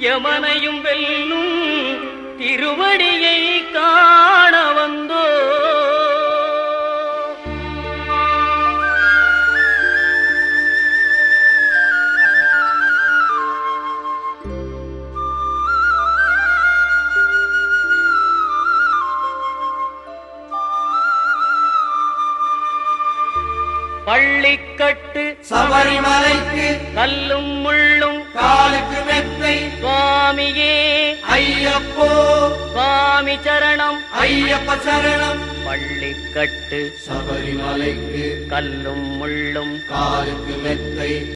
யமனையும் வெல்லும் திருவடியை காண வந்தோ. பள்ளிக்கட்டு சபரிமலைக்கு கல்லும் முள்ளும் காலுக்கு மெத்தை சுவாமியே ஐயப்போ சுவாமி சரணம் ஐயப்ப சரணம். பள்ளிக்கட்டு சபரிமலைக்கு கல்லும் முள்ளும் காலுக்கு மெத்தை